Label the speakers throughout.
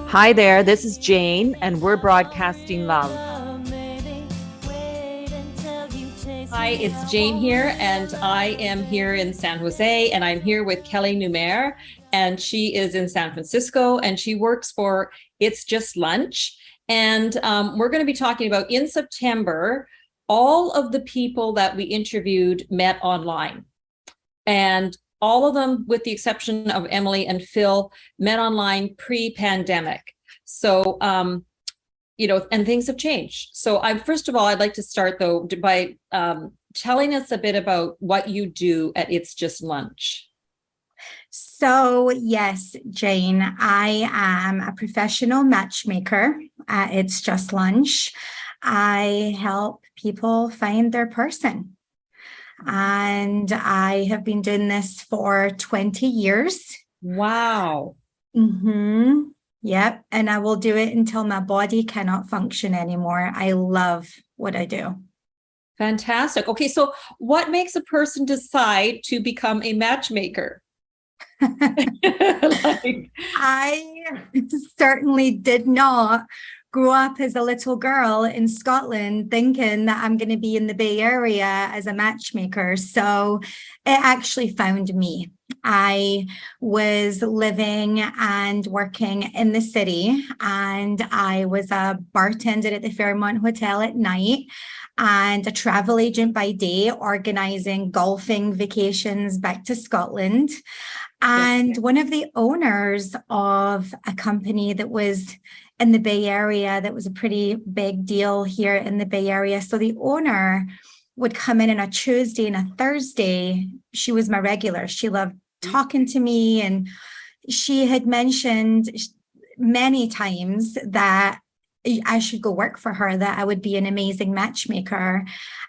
Speaker 1: Hi there, this is Jane, and we're broadcasting love. Hi, it's Jane here, and I am here in San Jose, and I'm here with Kelly Numair, and she is in San Francisco, and she works for It's Just Lunch. And we're going to be talking about, in September, all of the people that we interviewed met online. And all of them, with the exception of Emily and Phil, met online pre-pandemic. So, and things have changed. So first of all, I'd like to start though by telling us a bit about what you do at It's Just Lunch.
Speaker 2: So yes, Jane, I am a professional matchmaker at It's Just Lunch. I help people find their person. And I have been doing this for 20 years.
Speaker 1: Wow.
Speaker 2: Mm-hmm. Yep. And I will do it until my body cannot function anymore. I love what I do.
Speaker 1: Fantastic. Okay, so what makes a person decide to become a matchmaker?
Speaker 2: I certainly did not grew up as a little girl in Scotland thinking that I'm going to be in the Bay Area as a matchmaker. So it actually found me. I was living and working in the city, and I was a bartender at the Fairmont Hotel at night and a travel agent by day, organizing golfing vacations back to Scotland. And one of the owners of a company that was in the Bay Area, that was a pretty big deal here in the Bay Area. So the owner would come in on a Tuesday and a Thursday. She was my regular. She loved talking to me. And she had mentioned many times that I should go work for her, that I would be an amazing matchmaker.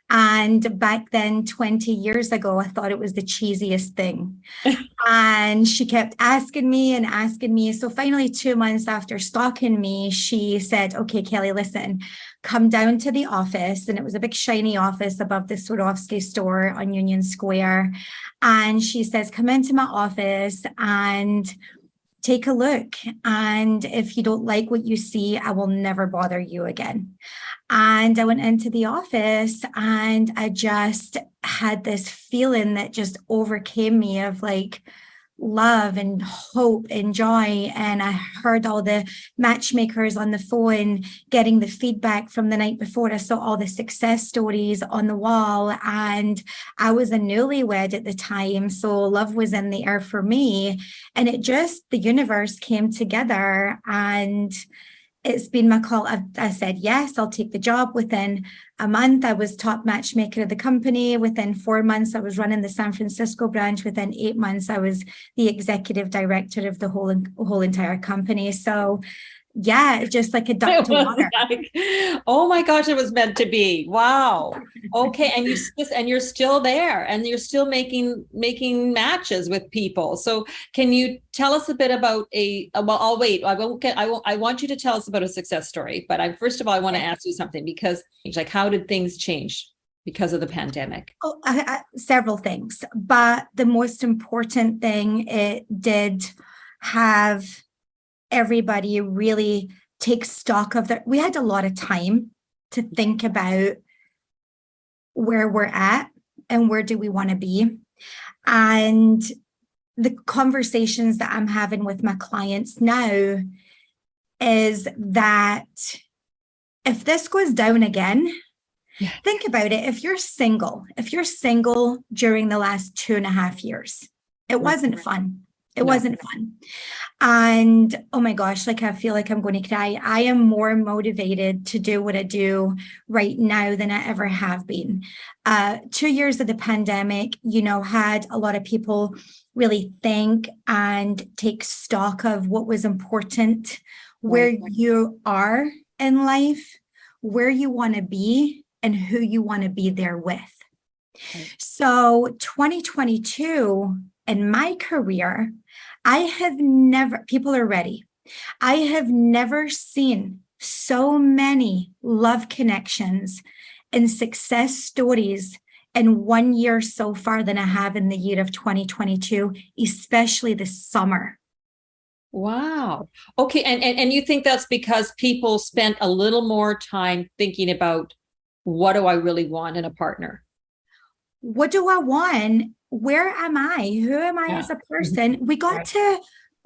Speaker 2: And back then, 20 years ago, I thought it was the cheesiest thing. And she kept asking me and asking me. So finally, 2 months after stalking me, she said, okay, Kelly, listen, come down to the office. And it was a big shiny office above the Swarovski store on Union Square. And she says, come into my office and take a look. And if you don't like what you see, I will never bother you again. And I went into the office and I just had this feeling that just overcame me of like love and hope and joy. And I heard all the matchmakers on the phone getting the feedback from the night before. I saw all the success stories on the wall, and I was a newlywed at the time. So love was in the air for me. And the universe came together, and it's been my call. I said, yes, I'll take the job. Within a month, I was top matchmaker of the company. Within 4 months, I was running the San Francisco branch. Within 8 months, I was the executive director of the whole entire company. So yeah, just like a duck to water.
Speaker 1: Oh my gosh, it was meant to be. Wow. Okay, and you're still there, and you're still making matches with people. So can you tell us a bit about well, I'll wait. I want you to tell us about a success story, but first of all, I want to ask you something, because like, how did things change because of the pandemic?
Speaker 2: Several things, but the most important thing, it did have everybody really take stock of that. We had a lot of time to think about where we're at and where do we want to be. And the conversations that I'm having with my clients now is that if this goes down again, think about it. If you're single during the last 2.5 years, it wasn't fun. It wasn't fun. And oh my gosh, like I feel like I'm going to cry. I am more motivated to do what I do right now than I ever have been. 2 years of the pandemic, had a lot of people really think and take stock of what was important, where you are in life, where you want to be, and who you want to be there with. So 2022 in my career, people are ready. I have never seen so many love connections and success stories in 1 year so far than I have in the year of 2022, especially this summer.
Speaker 1: Wow. Okay. And you think that's because people spent a little more time thinking about what do I really want in a partner?
Speaker 2: What do I want? Where am I? Who am I
Speaker 1: Yeah.
Speaker 2: as a person?
Speaker 1: Right.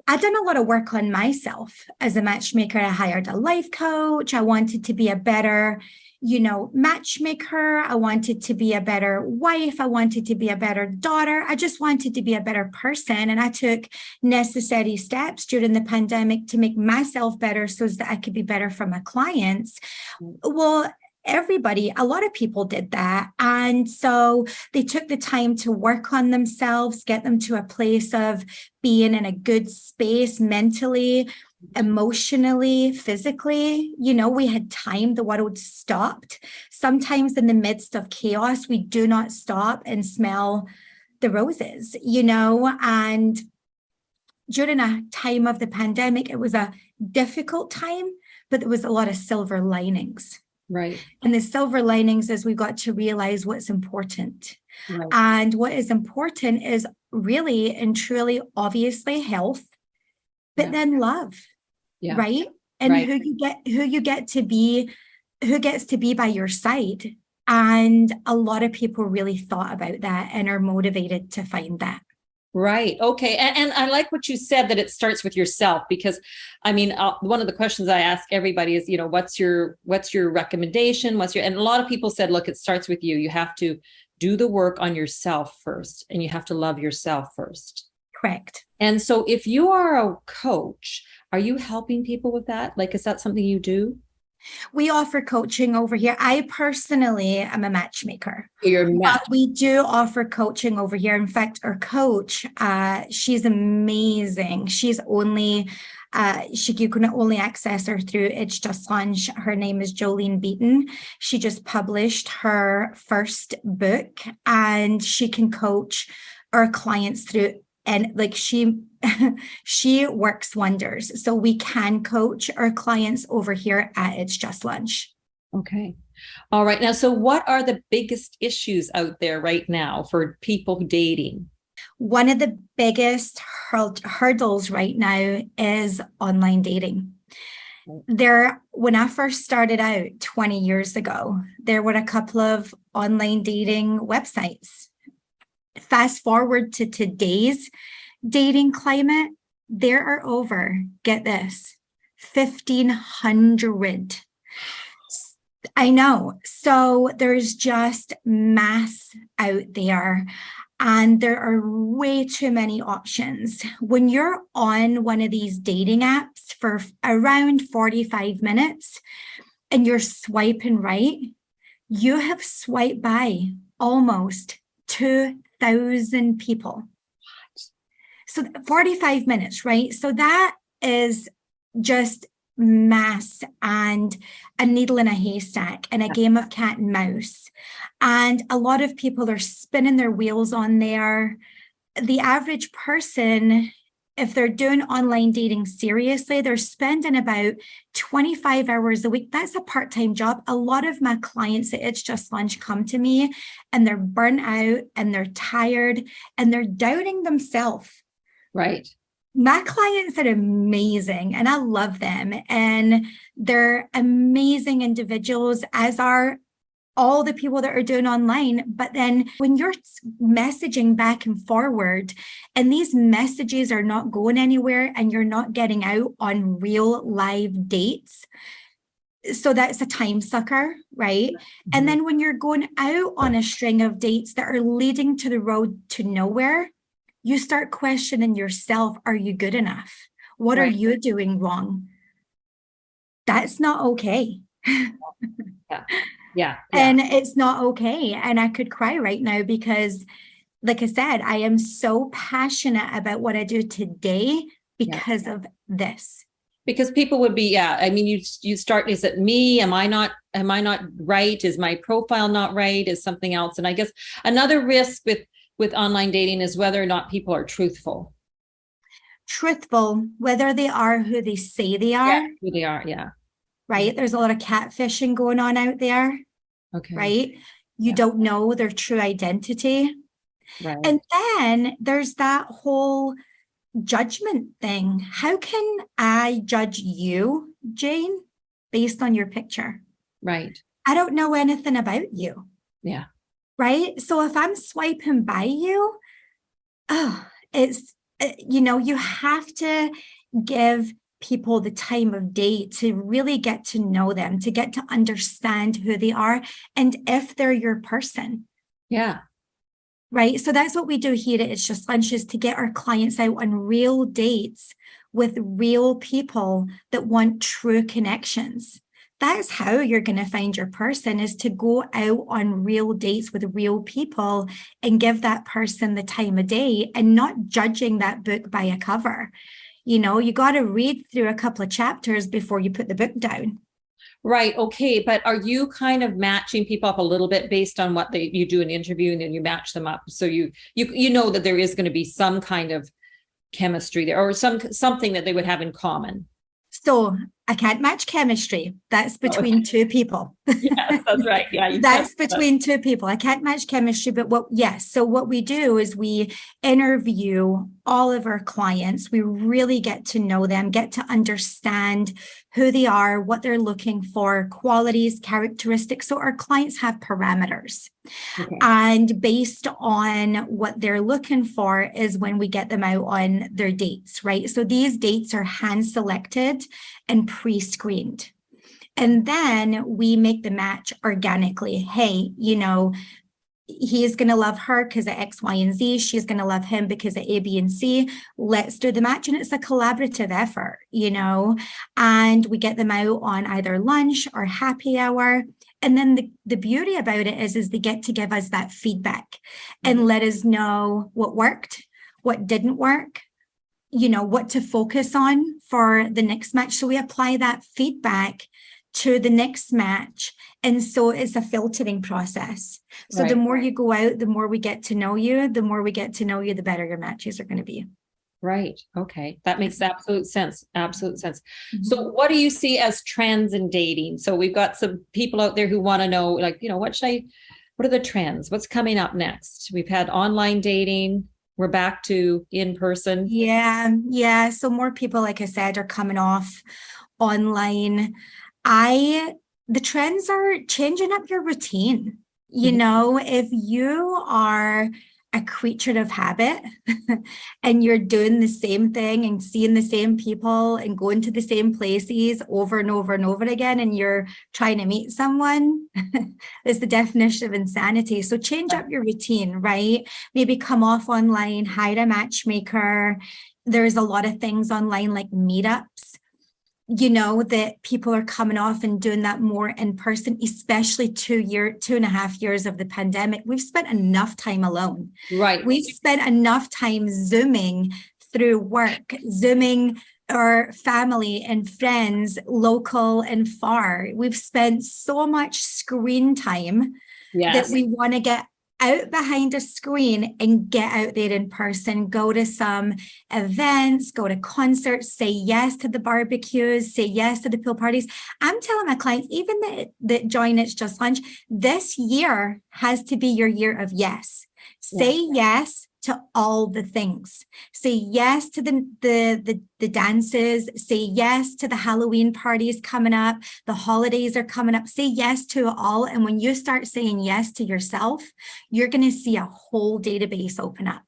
Speaker 2: I done a lot of work on myself as a matchmaker. I hired a life coach. I wanted to be a better, matchmaker. I wanted to be a better wife. I wanted to be a better daughter. I just wanted to be a better person. And I took necessary steps during the pandemic to make myself better so that I could be better for my clients. Well, a lot of people did that. And so they took the time to work on themselves, get them to a place of being in a good space mentally, emotionally, physically. We had time, the world stopped. Sometimes in the midst of chaos, we do not stop and smell the roses, and during a time of the pandemic, it was a difficult time, but there was a lot of silver linings.
Speaker 1: Right.
Speaker 2: And the silver linings is we got to realize what's important.
Speaker 1: Right.
Speaker 2: And what is important is really and truly, obviously, health, but then love, right? And
Speaker 1: Right.
Speaker 2: who gets to be by your side. And a lot of people really thought about that and are motivated to find that.
Speaker 1: Right. Okay. And I like what you said, that it starts with yourself, because I mean, one of the questions I ask everybody is, what's your recommendation? And a lot of people said, look, it starts with you. You have to do the work on yourself first, and you have to love yourself first.
Speaker 2: Correct.
Speaker 1: And so if you are a coach, are you helping people with that? Like, is that something you do?
Speaker 2: We offer coaching over here. I personally am a matchmaker.
Speaker 1: But
Speaker 2: we do offer coaching over here. In fact, our coach, she's amazing. You can only access her through It's Just Lunch. Her name is Jolene Beaton. She just published her first book, and she can coach our clients through, and like she works wonders. So we can coach our clients over here at It's Just Lunch.
Speaker 1: Okay. All right. Now, so what are the biggest issues out there right now for people dating?
Speaker 2: One of the biggest hurdles right now is online dating. When I first started out 20 years ago, there were a couple of online dating websites. Fast forward to today's dating climate, there are over, get this, 1,500. I know. So there's just mass out there, and there are way too many options. When you're on one of these dating apps for around 45 minutes and you're swiping right, you have swiped by almost 2,000 people. So 45 minutes, right? So that is just mass and a needle in a haystack and a game of cat and mouse. And a lot of people are spinning their wheels on there. The average person, if they're doing online dating seriously, they're spending about 25 hours a week. That's a part-time job. A lot of my clients at It's Just Lunch come to me and they're burnt out and they're tired and they're doubting themselves.
Speaker 1: Right.
Speaker 2: My clients are amazing and I love them, and they're amazing individuals, as are all the people that are doing online. But then when you're messaging back and forward and these messages are not going anywhere and you're not getting out on real live dates, so that's a time sucker, right? Mm-hmm. And then when you're going out on a string of dates that are leading to the road to nowhere, you start questioning yourself. Are you good enough? What are you doing wrong? That's not okay.
Speaker 1: Yeah.
Speaker 2: And it's not okay. And I could cry right now because, like I said, I am so passionate about what I do today because of this. Because
Speaker 1: people would be, I mean, you start, is it me? Am I not right? Is my profile not right? Is something else? And I guess another risk with online dating is whether or not people are truthful. Whether they are who they say they are. Who they are, yeah. Right? There's a lot of catfishing going on out there. Okay. Right?
Speaker 2: You don't know their true identity.
Speaker 1: Right.
Speaker 2: And then there's that whole judgment thing. How can I judge you, Jane, based on your picture?
Speaker 1: Right.
Speaker 2: I don't know anything about you.
Speaker 1: Yeah.
Speaker 2: Right. So if I'm swiping by you, it's, you have to give people the time of day to really get to know them, to get to understand who they are and if they're your person.
Speaker 1: Yeah.
Speaker 2: Right. So that's what we do here at It's Just Lunch, is to get our clients out on real dates with real people that want true connections. That's how you're going to find your person, is to go out on real dates with real people and give that person the time of day, and not judging that book by a cover. You got to read through a couple of chapters before you put the book down.
Speaker 1: Right. Okay. But are you kind of matching people up a little bit based on what you do in the interview, and then you match them up? So you know that there is going to be some kind of chemistry there, or something that they would have in common.
Speaker 2: So I can't match chemistry. That's between two people.
Speaker 1: Yes, that's right. Yeah.
Speaker 2: That's between two people. I can't match chemistry, but so what we do is we interview all of our clients. We really get to know them, get to understand who they are, what they're looking for, qualities, characteristics. So our clients have parameters. Okay. And based on what they're looking for is when we get them out on their dates, right? So these dates are hand selected and pre-screened. And then we make the match organically. Hey, he's going to love her because of X, Y, and Z. She's going to love him because of A, B, and C. Let's do the match. And it's a collaborative effort, and we get them out on either lunch or happy hour. And then the beauty about it is they get to give us that feedback and let us know what worked, what didn't work, what to focus on for the next match. So we apply that feedback to the next match. And so it's a filtering process. So the more you go out, the more we get to know you, the better your matches are going to be.
Speaker 1: Right. Okay. That makes absolute sense. Absolute sense. Mm-hmm. So what do you see as trends in dating? So we've got some people out there who want to know, like, what are the trends? What's coming up next? We've had online dating. We're back to in person.
Speaker 2: Yeah. So more people, like I said, are coming off online. The trends are changing up your routine. If you are a creature of habit and you're doing the same thing and seeing the same people and going to the same places over and over and over again, and you're trying to meet someone, is the definition of insanity. So change up your routine, right? Maybe come off online, hire a matchmaker. There's a lot of things online like meetups, that people are coming off and doing that more in person, especially 2.5 years of the pandemic. We've spent enough time alone.
Speaker 1: Right.
Speaker 2: We've spent enough time Zooming through work, Zooming our family and friends, local and far. We've spent so much screen time that we want to get out behind a screen and get out there in person, go to some events, go to concerts, say yes to the barbecues, say yes to the pool parties. I'm telling my clients, even that join It's Just Lunch, this year has to be your year of yes. Say yes to all the things. Say yes to the dances. Say yes to the Halloween parties coming up. The holidays are coming up. Say yes to it all. And when you start saying yes to yourself, you're going to see a whole database open up.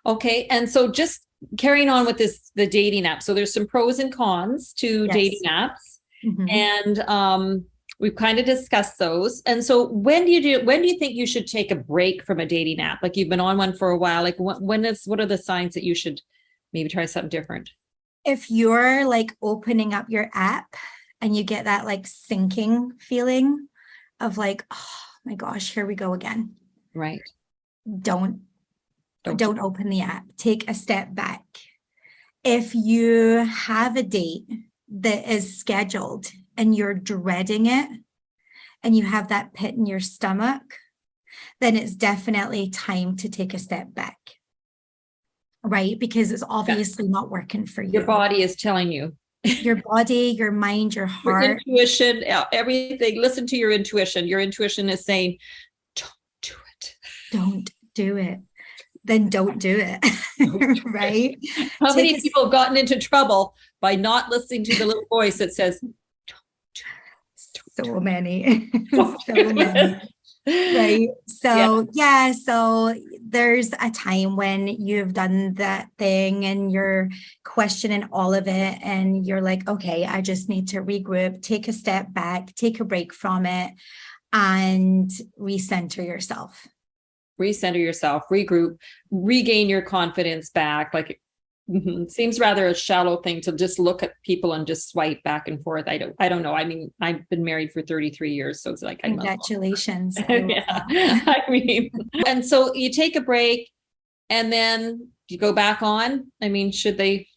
Speaker 1: Okay. And so just carrying on with the dating app. So there's some pros and cons to dating apps. Mm-hmm. And we've kind of discussed those. And so when do you think you should take a break from a dating app? Like, you've been on one for a while. Like, what are the signs that you should maybe try something different?
Speaker 2: If you're like opening up your app and you get that like sinking feeling of like, oh my gosh, here we go again.
Speaker 1: Right.
Speaker 2: Don't open the app. Take a step back. If you have a date that is scheduled and you're dreading it and you have that pit in your stomach, then it's definitely time to take a step back, right? Because it's obviously not working for you.
Speaker 1: Your body is telling you.
Speaker 2: your body, your mind, your
Speaker 1: Your
Speaker 2: heart.
Speaker 1: intuition, everything. Listen to your intuition. Your intuition is saying, don't do it.
Speaker 2: Don't do it. Then don't do it.
Speaker 1: Don't do
Speaker 2: Right?
Speaker 1: it. How
Speaker 2: Take
Speaker 1: many people have gotten into trouble by not listening to the little voice that says,
Speaker 2: so many,
Speaker 1: don't
Speaker 2: so
Speaker 1: do
Speaker 2: many.
Speaker 1: it.
Speaker 2: Right.
Speaker 1: Yeah.
Speaker 2: So, yeah. So there's a time when you've done that thing and you're questioning all of it. And you're like, okay, I just need to regroup, take a step back, take a break from it, and recenter yourself.
Speaker 1: Recenter yourself, regroup, regain your confidence back. Like, seems rather a shallow thing to just look at people and just swipe back and forth. I don't know. I mean, I've been married for 33 years, so it's like,
Speaker 2: Congratulations. I love
Speaker 1: yeah.
Speaker 2: that.
Speaker 1: I mean, and so you take a break and then you go back on. I mean, should they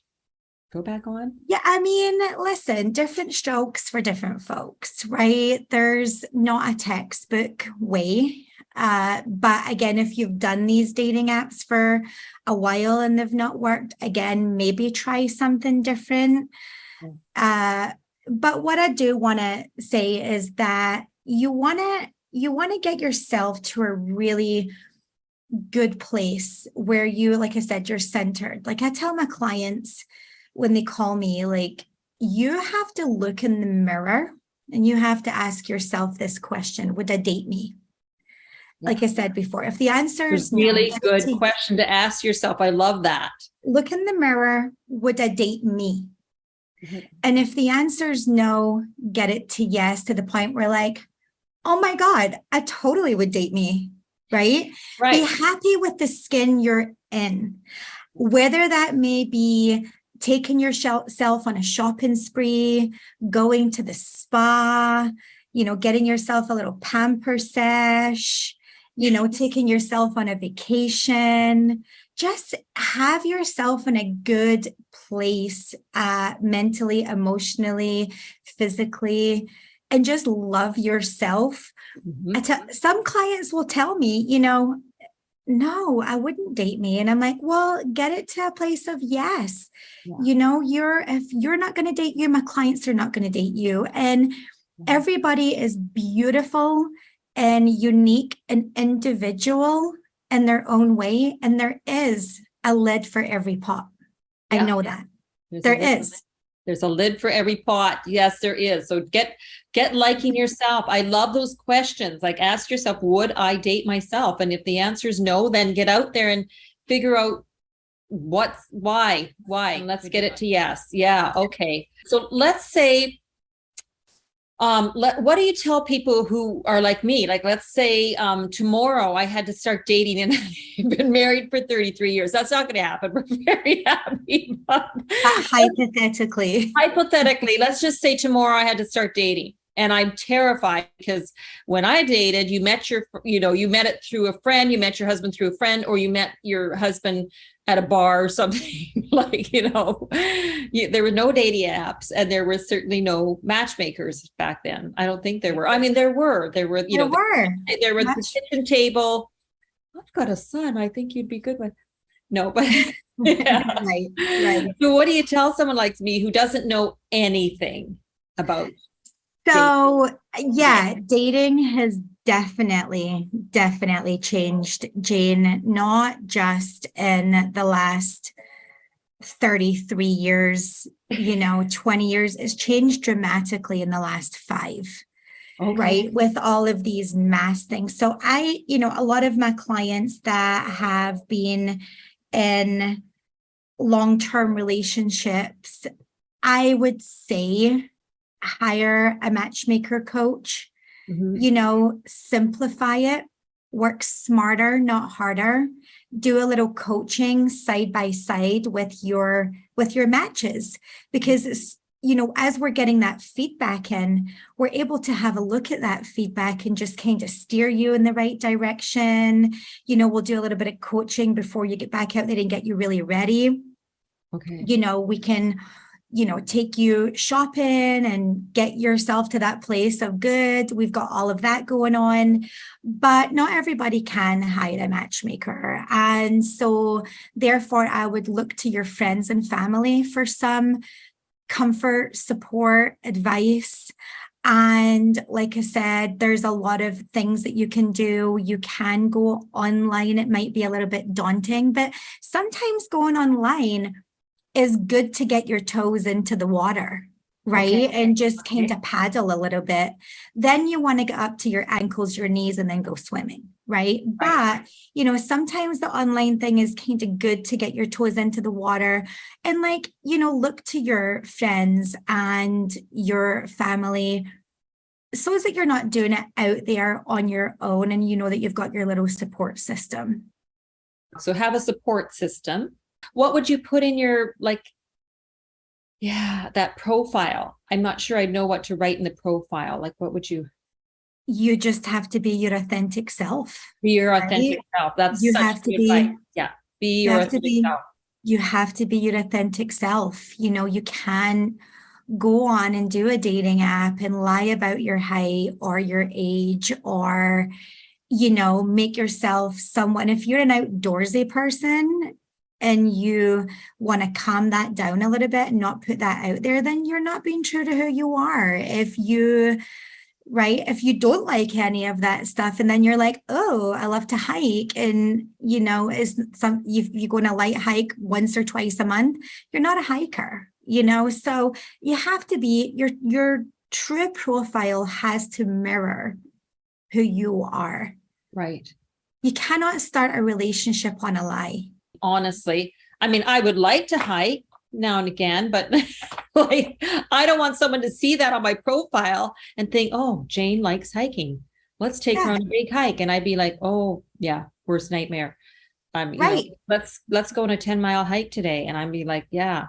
Speaker 1: go back on?
Speaker 2: Yeah, I mean, listen, different strokes for different folks, right? There's not a textbook way. But again, if you've done these dating apps for a while and they've not worked, again, maybe try something different. But what I do want to say is that you want to get yourself to a really good place where you, like I said, you're centered. Like I tell my clients when they call me, like, you have to look in the mirror and you have to ask yourself this question: would I date me? Like I said before, if the answer
Speaker 1: It's
Speaker 2: is
Speaker 1: a
Speaker 2: no,
Speaker 1: really good question to ask yourself. I love that.
Speaker 2: look in the mirror: would I date me? And if the answer is no, get it to yes, to the point where, like, oh my God, I totally would date me, right?
Speaker 1: Right.
Speaker 2: Be happy with the skin you're in, whether that may be taking yourself on a shopping spree, going to the spa, getting yourself a little pamper sesh, taking yourself on a vacation. Just have yourself in a good place, mentally, emotionally, physically, and just love yourself. Some clients will tell me, no, I wouldn't date me. And I'm like, well, get it to a place of yes. Yeah. If you're not going to date you, my clients are not going to date you. And everybody is beautiful and unique and individual in their own way. And there is a lid for every pot. Yeah. I know that.
Speaker 1: There's a lid for every pot. Yes, there is. So get liking yourself. I love those questions. Like, ask yourself, would I date myself? And if the answer is no, then get out there and figure out why. And let's get it to yes. Yeah. Okay. So let's say, what do you tell people who are like me? Like, let's say tomorrow I had to start dating and I've been married for 33 years. That's not going to happen. We're very happy.
Speaker 2: Hypothetically,
Speaker 1: let's just say tomorrow I had to start dating. And I'm terrified because when I dated, you met it through a friend, you met your husband through a friend, or you met your husband at a bar or something. Like, there were no dating apps and there were certainly no matchmakers back then. I don't think there were. I mean, there were there were the kitchen table. I've got a son. I think you'd be good with. No, but yeah. Right. So what do you tell someone like me who doesn't know anything about
Speaker 2: dating has definitely changed, Jane, not just in the last 33 years, 20 years. It's changed dramatically in the last 5. Okay. Right, with all of these mass things. So a lot of my clients that have been in long-term relationships, I would say hire a matchmaker coach, simplify it, work smarter, not harder, do a little coaching side by side with your matches, because as we're getting that feedback in, we're able to have a look at that feedback and just kind of steer you in the right direction. We'll do a little bit of coaching before you get back out there and get you really ready. Okay. We can take you shopping and get yourself to that place of good. We've got all of that going on, but not everybody can hire a matchmaker. And so therefore I would look to your friends and family for some comfort, support, advice. And like I said, there's a lot of things that you can do. You can go online. It might be a little bit daunting, but sometimes going online is good to get your toes into the water, right?
Speaker 1: Okay.
Speaker 2: And just kind
Speaker 1: Okay.
Speaker 2: of paddle a little bit. Then you want to get up to your ankles, your knees, and then go swimming, right?
Speaker 1: Right.
Speaker 2: But, sometimes the online thing is kind of good to get your toes into the water and look to your friends and your family so that you're not doing it out there on your own and you know that you've got your little support system.
Speaker 1: So have a support system. What would you put in your that profile? I'm not sure I know what to write in the profile. Like, what would you?
Speaker 2: You just have to be your authentic self,
Speaker 1: Be your authentic
Speaker 2: right?
Speaker 1: self. That's
Speaker 2: You
Speaker 1: such
Speaker 2: have to
Speaker 1: good advice.
Speaker 2: be,
Speaker 1: Yeah. Be
Speaker 2: you
Speaker 1: your
Speaker 2: have to
Speaker 1: authentic
Speaker 2: be,
Speaker 1: self.
Speaker 2: you have to be your authentic self. You can go on and do a dating app and lie about your height or your age or, make yourself someone. If you're an outdoorsy person and you want to calm that down a little bit and not put that out there, then you're not being true to who you are. If you don't like any of that stuff, and then you're like, oh, I love to hike, and is you go on a light hike once or twice a month, you're not a hiker, so you have to be your true profile has to mirror who you are.
Speaker 1: Right.
Speaker 2: You cannot start a relationship on a lie.
Speaker 1: Honestly, I mean, I would like to hike now and again, but I don't want someone to see that on my profile and think, oh, Jane likes hiking. Let's take her
Speaker 2: Yeah,
Speaker 1: on a big hike. And I'd be like, oh yeah, worst nightmare.
Speaker 2: right.
Speaker 1: Let's go on a 10-mile hike today. And I'd be like, yeah,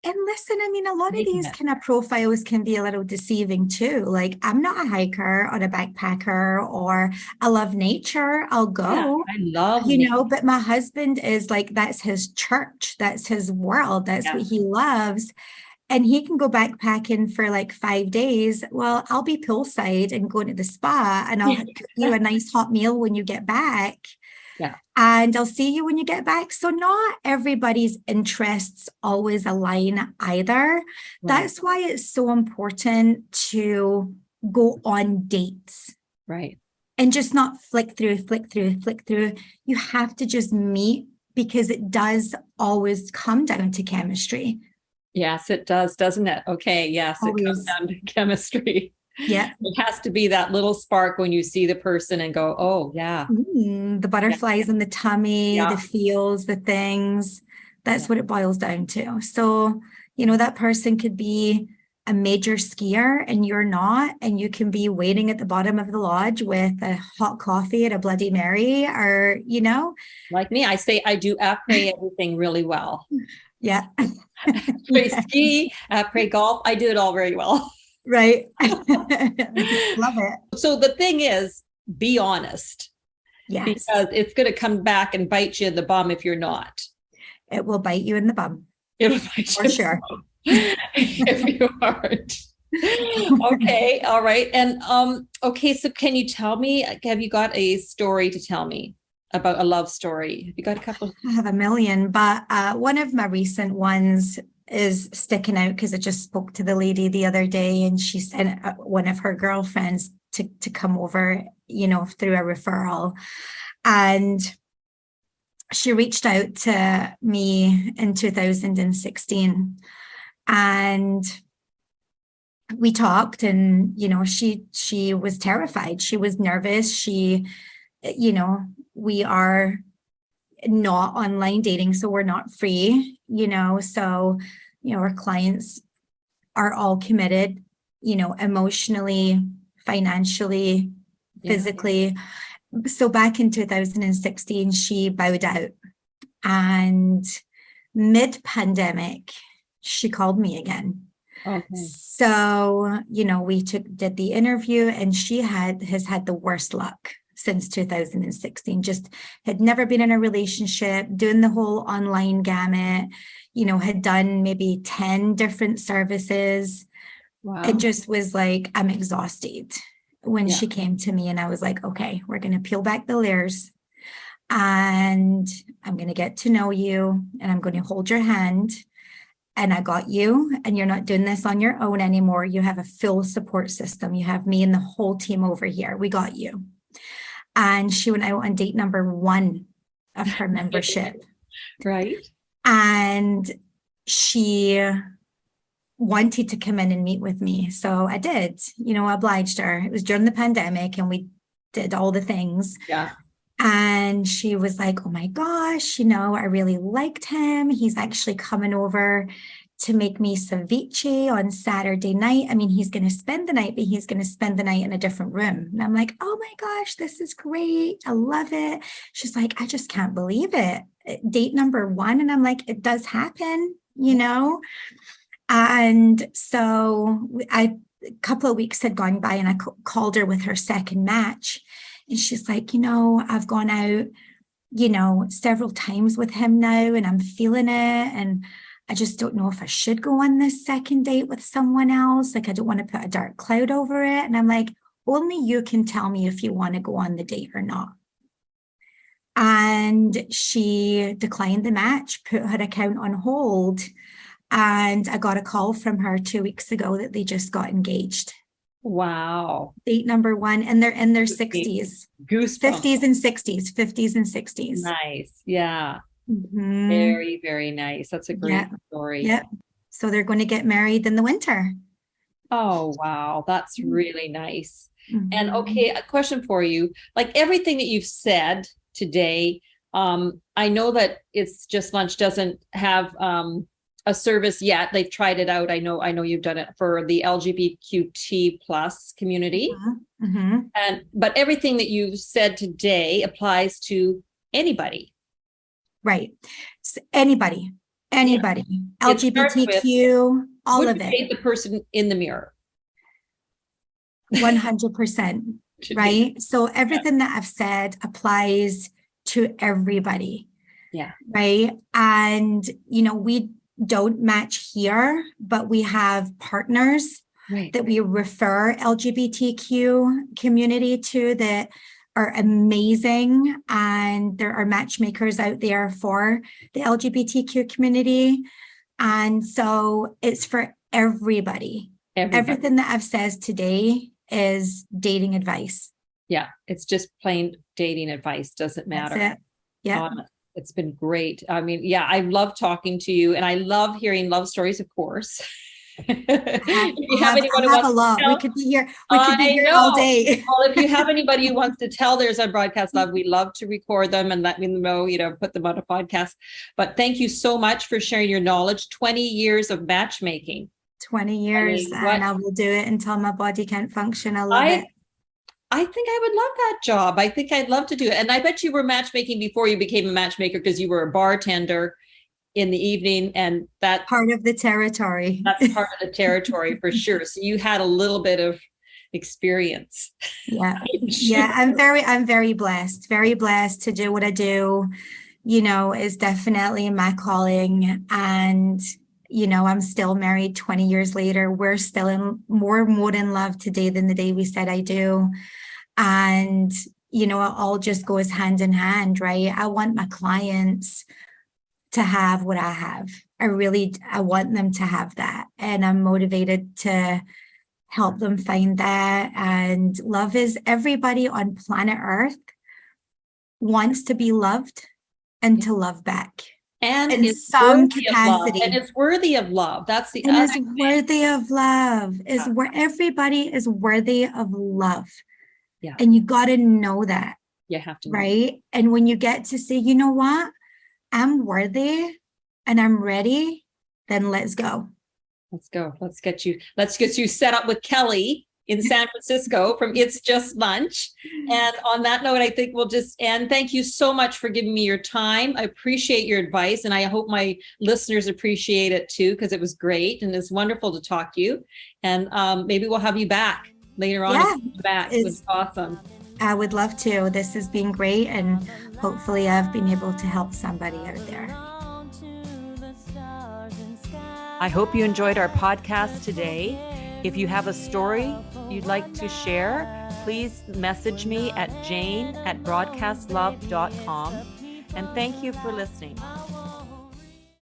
Speaker 2: And listen, I mean, a lot of
Speaker 1: making
Speaker 2: these
Speaker 1: it.
Speaker 2: kind of profiles can be a little deceiving too. Like, I'm not a hiker or a backpacker, or I love nature, I'll
Speaker 1: Yeah,
Speaker 2: go,
Speaker 1: I love nature.
Speaker 2: but my husband is like, that's his church, that's his world, that's
Speaker 1: Yeah.
Speaker 2: what he loves. And he can go backpacking for like 5 days. Well, I'll be poolside and going to the spa, and I'll cook you a nice hot meal when you get back.
Speaker 1: Yeah.
Speaker 2: And I'll see you when you get back. So not everybody's interests always align either.
Speaker 1: Right.
Speaker 2: That's why it's so important to go on dates.
Speaker 1: Right.
Speaker 2: And just not flick through. You have to just meet, because it does always come down to chemistry.
Speaker 1: Yes, it does, doesn't it? Okay. Yes, it comes
Speaker 2: Always.
Speaker 1: down to chemistry.
Speaker 2: Yeah.
Speaker 1: It has to be that little spark when you see the person and go, oh, yeah.
Speaker 2: The butterflies in the tummy,
Speaker 1: Yeah.
Speaker 2: the feels, the things. That's
Speaker 1: Yeah.
Speaker 2: what it boils down to. So, that person could be a major skier and you're not, and you can be waiting at the bottom of the lodge with a hot coffee and a Bloody Mary, or,
Speaker 1: Like me, I say I do après everything really well.
Speaker 2: yeah.
Speaker 1: Après ski, après golf, I do it all very well.
Speaker 2: Right. Love it.
Speaker 1: So the thing is, be honest,
Speaker 2: Yes.
Speaker 1: because it's going to come back and bite you in the bum if you're not.
Speaker 2: It will bite you in the bum.
Speaker 1: It'll bite
Speaker 2: For
Speaker 1: you
Speaker 2: sure.
Speaker 1: if you aren't. Okay, all right. And okay, so can you tell me, have you got a story to tell me about a love story? Have you got a couple?
Speaker 2: I have a million, but one of my recent ones is sticking out because I just spoke to the lady the other day, and she sent one of her girlfriends to come over, through a referral. And she reached out to me in 2016, and we talked, and she was terrified. She was nervous. We are not online dating, so we're not free, so our clients are all committed, emotionally, financially, physically. So back in 2016 she bowed out, and mid-pandemic she called me again.
Speaker 1: Okay.
Speaker 2: So we did the interview, and she has had the worst luck since 2016. Just had never been in a relationship, doing the whole online gamut, had done maybe 10 different services.
Speaker 1: Wow.
Speaker 2: It just was like, I'm exhausted when she came to me, and I was like, okay, we're going to peel back the layers, and I'm going to get to know you, and I'm going to hold your hand, and I got you, and you're not doing this on your own anymore. You have a full support system. You have me and the whole team over here. We got you. And she went out on date number 1 of her membership.
Speaker 1: Right.
Speaker 2: And she wanted to come in and meet with me. So I did, obliged her. It was during the pandemic and we did all the things.
Speaker 1: Yeah.
Speaker 2: And she was like, oh my gosh, I really liked him. He's actually coming over to make me ceviche on Saturday night. I mean, he's going to spend the night, but he's going to spend the night in a different room. And I'm like, oh my gosh, this is great. I love it. She's like, I just can't believe it. Date number 1. And I'm like, it does happen, And so a couple of weeks had gone by and I called her with her second match. And she's like, I've gone out, several times with him now and I'm feeling it. And I just don't know if I should go on this second date with someone else. Like, I don't want to put a dark cloud over it. And I'm like, only you can tell me if you want to go on the date or not. And she declined the match, put her account on hold. And I got a call from her 2 weeks ago that they just got engaged.
Speaker 1: Wow.
Speaker 2: Date number 1. And they're in their 60s.
Speaker 1: Goosebumps.
Speaker 2: 50s and 60s.
Speaker 1: Nice. Yeah.
Speaker 2: Mm-hmm.
Speaker 1: Very, very nice. That's a great story.
Speaker 2: Yep. So they're going to get married in the winter.
Speaker 1: Oh, wow. That's really nice.
Speaker 2: Mm-hmm.
Speaker 1: And okay, a question for you. Like everything that you've said today, I know that It's Just Lunch doesn't have a service yet. They've tried it out. I know you've done it for the LGBTQ plus community.
Speaker 2: Mm-hmm.
Speaker 1: But everything that you've said today applies to anybody.
Speaker 2: Right. So anybody, yeah. LGBTQ, all of it.
Speaker 1: Date the person in the mirror.
Speaker 2: 100%. Right. So everything that I've said applies to everybody.
Speaker 1: Yeah.
Speaker 2: Right. And, we don't match here, but we have partners that we refer LGBTQ community to that are amazing. And there are matchmakers out there for the LGBTQ community. And so it's for everybody. Everything that I've said today is dating advice.
Speaker 1: Yeah. It's just plain dating advice. Doesn't matter.
Speaker 2: That's it. Yeah.
Speaker 1: It's been great. I mean, yeah, I love talking to you and I love hearing love stories, of course.
Speaker 2: I have a lot. We could be here all day.
Speaker 1: Well, if you have anybody who wants to tell theirs on Broadcast Love, we love to record them and let me know, put them on a podcast. But thank you so much for sharing your knowledge. 20 years of matchmaking.
Speaker 2: 20 years. And I will do it until my body can't function. I love it.
Speaker 1: I think I would love that job. I think I'd love to do it. And I bet you were matchmaking before you became a matchmaker because you were a bartender in the evening, and that
Speaker 2: part of the territory.
Speaker 1: That's part of the territory for sure. So you had a little bit of experience.
Speaker 2: Yeah. Yeah. I'm very blessed to do what I do, is definitely my calling. And, I'm still married 20 years later. We're still more in love today than the day we said I do. And, it all just goes hand in hand, right? I want my clients to have what I have. I want them to have that. And I'm motivated to help them find that. And love is everybody on planet Earth wants to be loved and to love back.
Speaker 1: And
Speaker 2: in some capacity.
Speaker 1: And it's worthy of love. That's the
Speaker 2: other
Speaker 1: thing.
Speaker 2: It's worthy of love. Is where everybody is worthy of love.
Speaker 1: Yeah.
Speaker 2: And you got to know that.
Speaker 1: You have to know.
Speaker 2: Right. And when you get to say, you know what? I'm worthy and I'm ready, then let's go.
Speaker 1: Let's go. Let's get you set up with Kelly in San Francisco from It's Just Lunch. And on that note, I think we'll just end. Thank you so much for giving me your time. I appreciate your advice, and I hope my listeners appreciate it too, because it was great and it's wonderful to talk to you. And maybe we'll have you back later on.
Speaker 2: Yeah,
Speaker 1: it was awesome.
Speaker 2: I would love to. This has been great, and hopefully I've been able to help somebody out there.
Speaker 1: I hope you enjoyed our podcast today. If you have a story you'd like to share, please message me at jane@broadcastlove.com. And thank you for listening.